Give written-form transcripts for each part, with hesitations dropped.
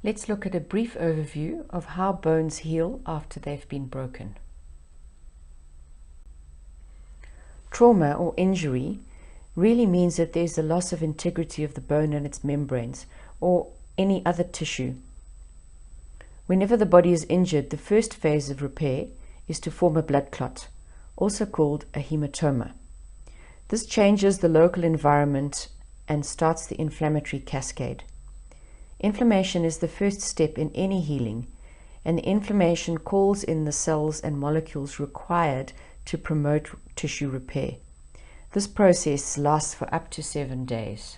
Let's look at a brief overview of how bones heal after they've been broken. Trauma or injury really means that there's a loss of integrity of the bone and its membranes or any other tissue. Whenever the body is injured, the first phase of repair is to form a blood clot, also called a hematoma. This changes the local environment and starts the inflammatory cascade. Inflammation is the first step in any healing, and the inflammation calls in the cells and molecules required to promote tissue repair. This process lasts for up to 7 days.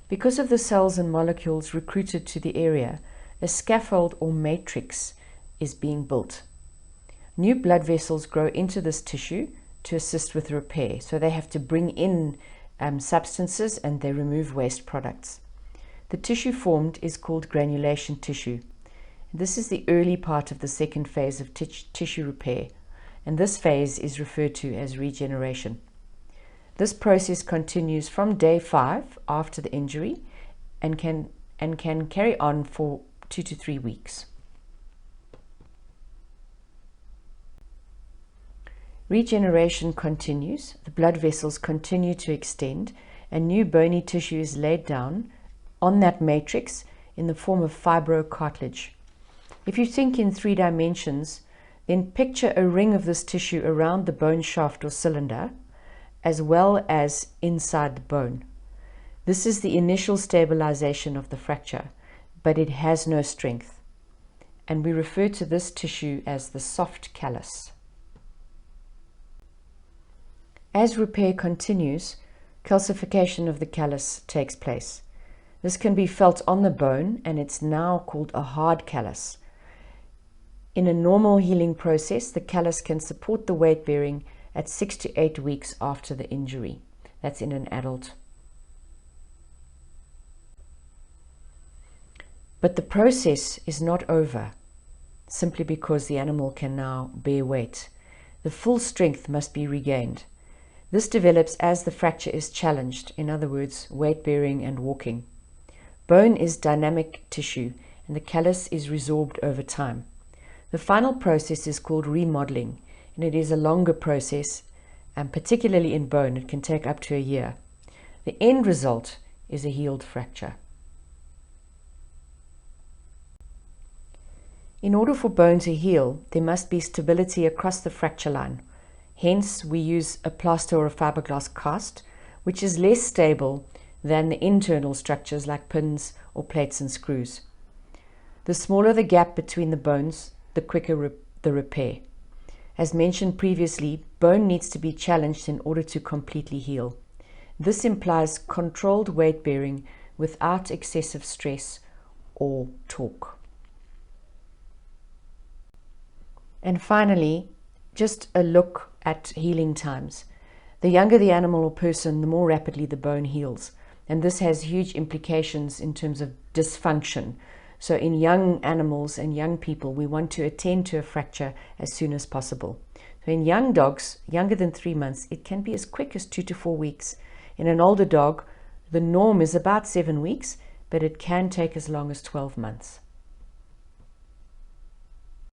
Because of the cells and molecules recruited to the area, a scaffold or matrix is being built. New blood vessels grow into this tissue to assist with repair, so they have to bring in substances and they remove waste products. The tissue formed is called granulation tissue. This is the early part of the second phase of tissue repair, and this phase is referred to as regeneration. This process continues from day 5 after the injury and can carry on for 2 to 3 weeks. Regeneration continues, the blood vessels continue to extend, and new bony tissue is laid down on that matrix in the form of fibrocartilage. If you think in 3 dimensions, then picture a ring of this tissue around the bone shaft or cylinder, as well as inside the bone. This is the initial stabilization of the fracture, but it has no strength, and we refer to this tissue as the soft callus. As repair continues, calcification of the callus takes place. This can be felt on the bone, and it's now called a hard callus. In a normal healing process, the callus can support the weight bearing at 6 to 8 weeks after the injury. That's in an adult. But the process is not over simply because the animal can now bear weight. The full strength must be regained. This develops as the fracture is challenged, in other words, weight bearing and walking. Bone is dynamic tissue, and the callus is resorbed over time. The final process is called remodeling, and it is a longer process, and particularly in bone, it can take up to a year. The end result is a healed fracture. In order for bone to heal, there must be stability across the fracture line. Hence, we use a plaster or a fiberglass cast, which is less stable than the internal structures like pins or plates and screws. The smaller the gap between the bones, the quicker the repair. As mentioned previously, bone needs to be challenged in order to completely heal. This implies controlled weight bearing without excessive stress or torque. And finally, just a look at healing times. The younger the animal or person, the more rapidly the bone heals. And this has huge implications in terms of dysfunction. So in young animals and young people, we want to attend to a fracture as soon as possible. So in young dogs, younger than 3 months, it can be as quick as 2 to 4 weeks. In an older dog, the norm is about 7 weeks, but it can take as long as 12 months.